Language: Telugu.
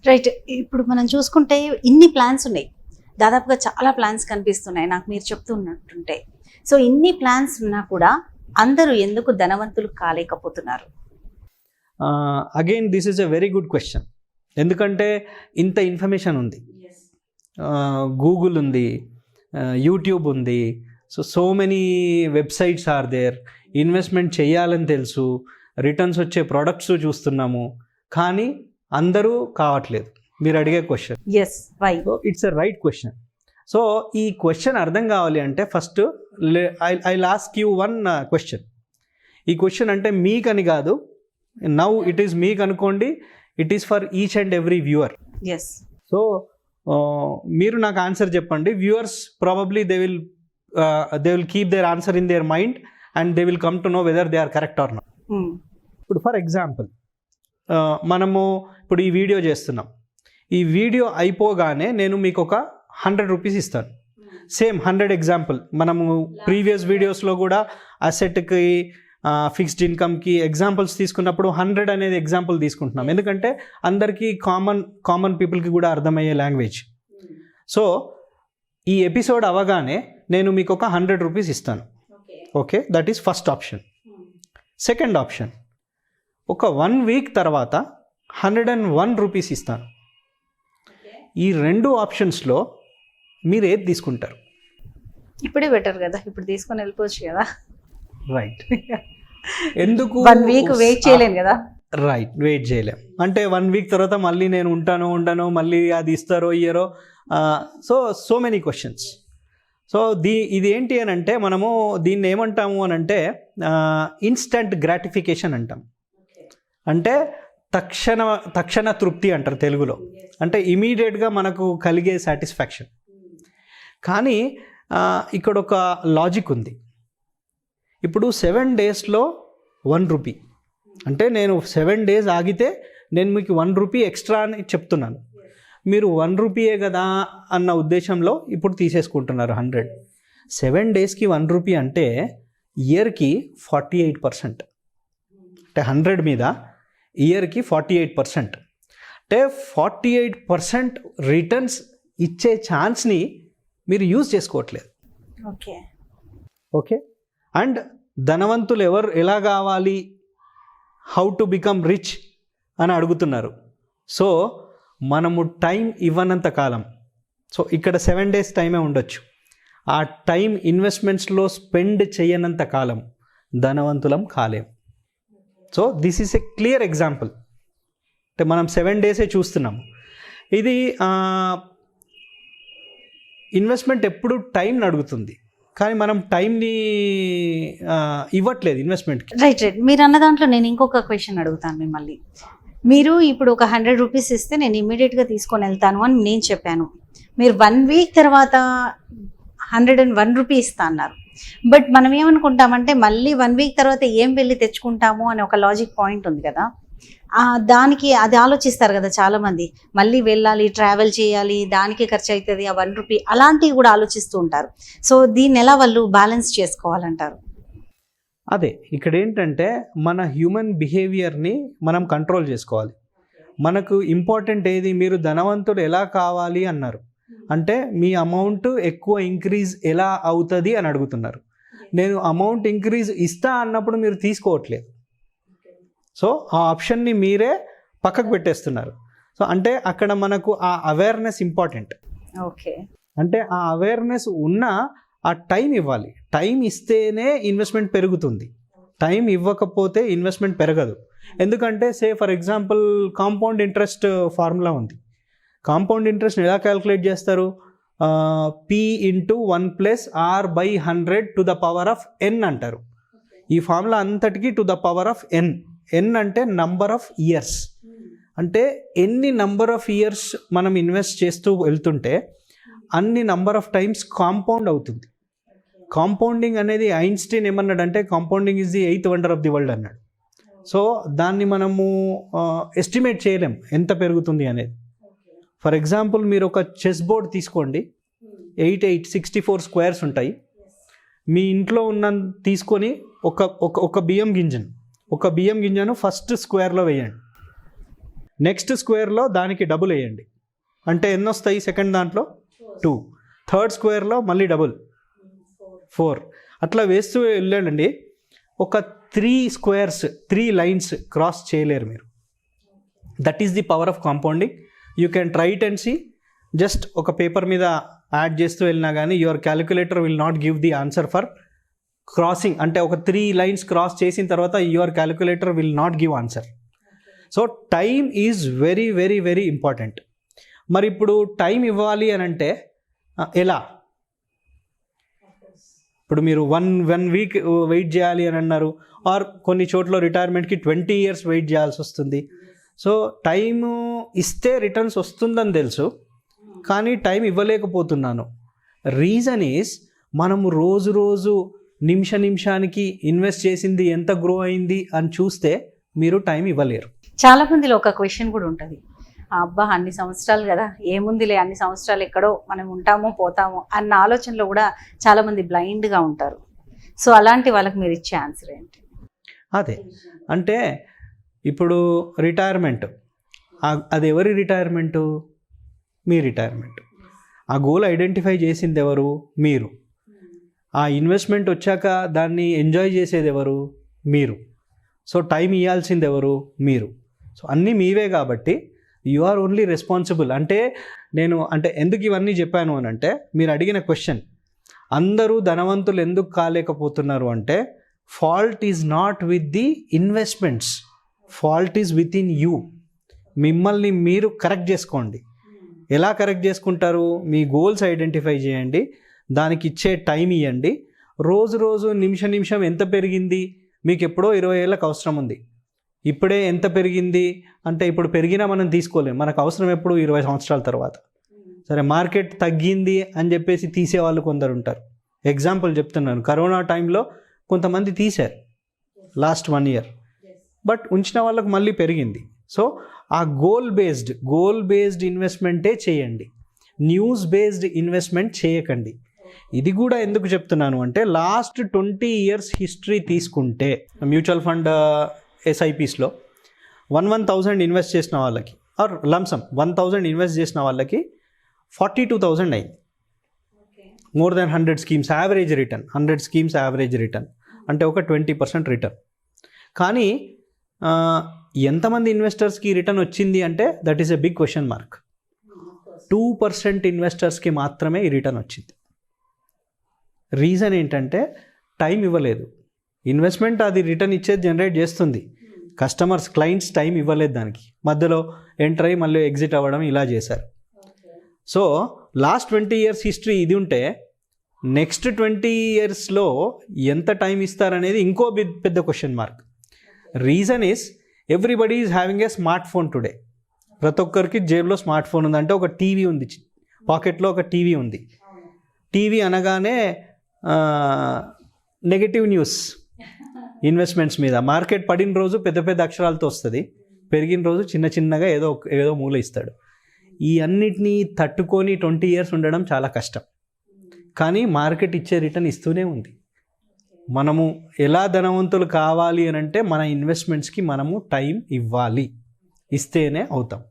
రైట్. ఇప్పుడు మనం చూసుకుంటే ఇన్ని ప్లాన్స్ ఉన్నాయి, దాదాపుగా చాలా ప్లాన్స్ కనిపిస్తున్నాయి నాకు మీరు చెప్తున్నట్టుంటే. సో ఇన్ని ప్లాన్స్ ఉన్నా కూడా అందరూ ఎందుకు ధనవంతులు కాలేకపోతున్నారు? Again this is a very good question. ఎందుకంటే ఇంత ఇన్ఫర్మేషన్ ఉంది, గూగుల్ ఉంది, యూట్యూబ్ ఉంది, so many websites are there. Investment చేయాలని తెలుసు, రిటర్న్స్ వచ్చే ప్రొడక్ట్స్ చూస్తున్నాము, కానీ అందరూ కావట్లేదు. మీరు అడిగే question it's a right question. So ఈ క్వశ్చన్ అర్థం కావాలి అంటే first I ask you one question. ఈ క్వశ్చన్ అంటే మీకని కాదు, నౌ ఇట్ ఈస్ మీకు అనుకోండి, it is for each and every viewer. So మీరు నాకు ఆన్సర్ చెప్పండి. Viewers probably they will keep their answer in their mind and they will come to know whether they are correct or not. ఇప్పుడు ఫర్ ఎగ్జాంపుల్ మనము ఇప్పుడు ఈ వీడియో చేస్తున్నాం. ఈ వీడియో అయిపోగానే నేను మీకు ఒక 100 రూపీస్ ఇస్తాను. సేమ్ 100 ఎగ్జాంపుల్ మనము ప్రీవియస్ వీడియోస్లో కూడా అసెట్కి, ఫిక్స్డ్ ఇన్కమ్కి ఎగ్జాంపుల్స్ తీసుకున్నప్పుడు 100 అనేది ఎగ్జాంపుల్ తీసుకుంటున్నాం, ఎందుకంటే అందరికీ కామన్ పీపుల్కి కూడా అర్థమయ్యే లాంగ్వేజ్. సో ఈ ఎపిసోడ్ అవ్వగానే నేను మీకు ఒక 100 రూపీస్ ఇస్తాను. Okay, that is first option. Second option, ఒక 1 వీక్ తర్వాత 101 రూపీస్ ఇస్తాను. ఈ రెండు ఆప్షన్స్లో మీరు ఏది తీసుకుంటారు? ఇప్పుడే బెటర్ కదా, ఇప్పుడు తీసుకొని వెళ్ళిపోవచ్చు కదా. రైట్. ఎందుకు 1 వీక్ వెయిట్ చేయలేను కదా. రైట్, వెయిట్ చేయలేం. అంటే 1 వీక్ తర్వాత మళ్ళీ నేను ఉండను, మళ్ళీ అది ఇస్తారో ఇయ్యరో. So many questions. సో ఇది ఏంటి అని అంటే మనము దీన్ని ఏమంటాము అని అంటే ఇన్స్టంట్ గ్రాటిఫికేషన్ అంటాం. అంటే తక్షణ తృప్తి అంటారు తెలుగులో. అంటే ఇమీడియట్గా మనకు కలిగే సాటిస్ఫాక్షన్. కానీ ఇక్కడ ఒక లాజిక్ ఉంది. ఇప్పుడు 7 డేస్లో 1 రూపీ అంటే నేను 7 డేస్ ఆగితే నేను మీకు 1 రూపీ ఎక్స్ట్రా అని చెప్తున్నాను. మీరు 1 రూపీయే కదా అన్న ఉద్దేశంలో ఇప్పుడు తీసేసుకుంటున్నారు 100. 7 డేస్కి 1 రూపీ అంటే ఇయర్కి 48%. అంటే 100 మీద ఇయర్కి 48%. అంటే 48% రిటర్న్స్ ఇచ్చే ఛాన్స్ని మీరు యూజ్ చేసుకోవట్లేదు. ఓకే. అండ్ ధనవంతులు ఎలా కావాలి, హౌ టు బికమ్ రిచ్ అని అడుగుతున్నారు. సో మనము టైం ఇవ్వనంత కాలం, సో ఇక్కడ 7 డేస్ టైమే ఉండొచ్చు, ఆ టైం ఇన్వెస్ట్మెంట్స్లో స్పెండ్ చేయనంత కాలం ధనవంతులం కాలేం. So this is a clear example. అంటే మనం 7 డేసే చూస్తున్నాం. ఇది ఇన్వెస్ట్మెంట్ ఎప్పుడు టైంని అడుగుతుంది, కానీ మనం టైంని ఇవ్వట్లేదు ఇన్వెస్ట్మెంట్కి. రైట్. మీరు అన్న దాంట్లో నేను ఇంకొక క్వశ్చన్ అడుగుతాను మిమ్మల్ని. మీరు ఇప్పుడు ఒక 100 రూపీస్ ఇస్తే నేను ఇమ్మీడియట్గా తీసుకొని వెళ్తాను అని నేను చెప్పాను. మీరు 1 వీక్ తర్వాత 101 రూపీ ఇస్తా అన్నారు. బట్ మనం ఏమనుకుంటామంటే మళ్ళీ 1 వీక్ తర్వాత ఏం వెళ్ళి తెచ్చుకుంటాము అని ఒక లాజిక్ పాయింట్ ఉంది కదా. దానికి అది ఆలోచిస్తారు కదా చాలామంది, మళ్ళీ వెళ్ళాలి, ట్రావెల్ చేయాలి, దానికి ఖర్చు అవుతుంది, ఆ 1 రూపీ, అలాంటివి కూడా ఆలోచిస్తూ ఉంటారు. సో దీన్ని ఎలా వాళ్ళు బ్యాలెన్స్ చేసుకోవాలంటారు? అదే ఇక్కడ ఏంటంటే మన హ్యూమన్ బిహేవియర్ని మనం కంట్రోల్ చేసుకోవాలి. మనకు ఇంపార్టెంట్ ఏది, మీరు ధనవంతులు ఎలా కావాలి అన్నారు అంటే మీ అమౌంట్ ఎక్కువ ఇంక్రీజ్ ఎలా అవుతుంది అని అడుగుతున్నారు. నేను అమౌంట్ ఇంక్రీజ్ ఇస్తా అన్నప్పుడు మీరు తీసుకోవట్లేదు. సో ఆ ఆప్షన్ని మీరే పక్కకు పెట్టేస్తున్నారు. సో అంటే అక్కడ మనకు ఆ అవేర్నెస్ ఇంపార్టెంట్. ఓకే. అంటే ఆ అవేర్నెస్ ఉన్న ఆ టైం ఇవ్వాలి. టైం ఇస్తేనే ఇన్వెస్ట్మెంట్ పెరుగుతుంది, టైం ఇవ్వకపోతే ఇన్వెస్ట్మెంట్ పెరగదు. ఎందుకంటే for example compound interest formula ఉంది. కాంపౌండ్ ఇంట్రెస్ట్ని ఎలా క్యాల్కులేట్ చేస్తారు? P × 1 + R/100 అంటారు. ఈ ఫార్ములా అంతటికి to the power of n. n అంటే నంబర్ ఆఫ్ ఇయర్స్. అంటే ఎన్ని నంబర్ ఆఫ్ ఇయర్స్ మనం ఇన్వెస్ట్ చేస్తూ వెళ్తుంటే అన్ని నంబర్ ఆఫ్ టైమ్స్ కాంపౌండ్ అవుతుంది. కాంపౌండింగ్ అనేది ఐన్స్టీన్ ఏమన్నాడంటే compounding is the 8th wonder of the world అన్నాడు. సో దాన్ని మనము ఎస్టిమేట్ చేయలేం ఎంత పెరుగుతుంది అనేది. ఫర్ ఎగ్జాంపుల్ మీరు ఒక చెస్ బోర్డ్ తీసుకోండి, 64 స్క్వేర్స్ ఉంటాయి. మీ ఇంట్లో ఉన్న తీసుకొని ఒక బియ్యం గింజను ఫస్ట్ స్క్వేర్లో వేయండి. నెక్స్ట్ స్క్వేర్లో దానికి డబుల్ వేయండి, అంటే ఎన్ని వస్తాయి? సెకండ్ దాంట్లో 2, థర్డ్ స్క్వేర్లో మళ్ళీ డబుల్ 4, అట్లా వేస్తూ వెళ్ళండి. ఒక 3 స్క్వేర్స్ 3 లైన్స్ క్రాస్ చేయలేరు మీరు. That is the power of compounding. You can try it and see. Just ఒక పేపర్ మీద యాడ్ చేస్తూ వెళ్ళినా కానీ your calculator will not give the answer for crossing. అంటే ఒక 3 లైన్స్ క్రాస్ చేసిన తర్వాత your calculator will not give answer. So time is very very very important. మరి ఇప్పుడు టైం ఇవ్వాలి అని అంటే ఎలా? ఇప్పుడు మీరు వన్ వీక్ వెయిట్ చేయాలి అని అన్నారు, ఆర్ కొన్ని చోట్ల రిటైర్మెంట్కి 20 years వెయిట్ చేయాల్సి వస్తుంది. సో టైము ఇస్తే రిటర్న్స్ వస్తుందని తెలుసు, కానీ టైం ఇవ్వలేకపోతున్నాను. రీజన్ ఈజ్ మనము రోజు నిమిషానికి ఇన్వెస్ట్ చేసింది ఎంత గ్రో అయింది అని చూస్తే మీరు టైం ఇవ్వలేరు. చాలా మందిలో ఒక క్వశ్చన్ కూడా ఉంటుంది, అబ్బా అన్ని సంవత్సరాలు కదా, ఏముందిలే అన్ని సంవత్సరాలు ఎక్కడో మనం ఉంటామో పోతామో అన్న ఆలోచనలో కూడా చాలా మంది బ్లైండ్గా ఉంటారు. సో అలాంటి వాళ్ళకి మీరు ఇచ్చే ఆన్సర్ ఏంటి? అదే అంటే ఇప్పుడు రిటైర్మెంట్, అది ఎవరి రిటైర్మెంటు? మీ రిటైర్మెంట్. ఆ గోల్ ఐడెంటిఫై చేసింది ఎవరు? మీరు. ఆ ఇన్వెస్ట్మెంట్ వచ్చాక దాన్ని ఎంజాయ్ చేసేది ఎవరు? మీరు. సో టైం ఇవ్వాల్సింది ఎవరు? మీరు. సో అన్నీ మీవే కాబట్టి యు ఆర్ ఓన్లీ రెస్పాన్సిబుల్. అంటే నేను ఎందుకు ఇవన్నీ చెప్పాను అని అంటే, మీరు అడిగిన క్వశ్చన్, అందరూ ధనవంతులు ఎందుకు కాలేకపోతున్నారు అంటే, fault is not with the investments, fault is with in you. మిమ్మల్ని మీరు కరెక్ట్ చేసుకోండి. ఎలా కరెక్ట్ చేసుకుంటారు? మీ గోల్స్ ఐడెంటిఫై చేయండి, దానికి ఇచ్చే టైం ఇవ్వండి. రోజు నిమిషం ఎంత పెరిగింది? మీకు ఎప్పుడో 20 ఏళ్ళకి అవసరం ఉంది, ఇప్పుడే ఎంత పెరిగింది అంటే ఇప్పుడు పెరిగినా మనం తీసుకోలేము. మనకు అవసరం ఎప్పుడు? 20 సంవత్సరాల తర్వాత. సరే మార్కెట్ తగ్గింది అని చెప్పేసి తీసేవాళ్ళు కొందరు ఉంటారు. ఎగ్జాంపుల్ చెప్తున్నాను, కరోనా టైంలో కొంతమంది తీశారు లాస్ట్ 1 year, బట్ ఉంచిన వాళ్ళకు మళ్ళీ పెరిగింది. సో ఆ గోల్ బేస్డ్ ఇన్వెస్ట్మెంటే చేయండి, న్యూస్ బేస్డ్ ఇన్వెస్ట్మెంట్ చేయకండి. ఇది కూడా ఎందుకు చెప్తున్నాను అంటే, లాస్ట్ 20 years హిస్టరీ తీసుకుంటే మ్యూచువల్ ఫండ్ SIPsలో 1,000 ఇన్వెస్ట్ చేసిన వాళ్ళకి, ఆర్ లంసమ్ 1,000 ఇన్వెస్ట్ చేసిన వాళ్ళకి 42,000 అయింది. More than 100 schemes average return, 100 schemes average return అంటే ఒక 20% రిటర్న్. కానీ ఎంతమంది ఇన్వెస్టర్స్కి రిటర్న్ వచ్చింది అంటే that is a big question mark. 2% ఇన్వెస్టర్స్కి మాత్రమే ఈ రిటర్న్ వచ్చింది. రీజన్ ఏంటంటే టైం ఇవ్వలేదు. ఇన్వెస్ట్మెంట్ అది రిటర్న్ ఇచ్చేది జనరేట్ చేస్తుంది, క్లయింట్స్ టైం ఇవ్వలేదు దానికి. మధ్యలో ఎంటర్ అయ్యి మళ్ళీ ఎగ్జిట్ అవ్వడం ఇలా చేశారు. సో లాస్ట్ 20 years హిస్టరీ ఇది ఉంటే నెక్స్ట్ 20 yearsలో ఎంత టైం ఇస్తారనేది ఇంకో పెద్ద question mark. Reason is everybody is having a smart phone today. ప్రతి ఒక్కరికి జేబులో స్మార్ట్ ఫోన్ ఉంది, అంటే ఒక టీవీ ఉంది, పాకెట్లో ఒక టీవీ ఉంది. టీవీ అనగానే నెగటివ్ న్యూస్ ఇన్వెస్ట్మెంట్స్ మీద. మార్కెట్ పడిన రోజు పెద్ద అక్షరాలతో వస్తుంది, పెరిగిన రోజు చిన్నగా ఏదో మూల ఇస్తాడు. ఈ అన్నిటినీ తట్టుకొని 20 years ఉండడం చాలా కష్టం. కానీ మార్కెట్ ఇచ్చే రిటర్న్ ఇస్తూనే ఉంది. మనము ఎలా ధనవంతులు కావాలి అని అంటే, మన ఇన్వెస్ట్మెంట్స్కి మనము టైం ఇవ్వాలి, ఇస్తేనే అవుతాం.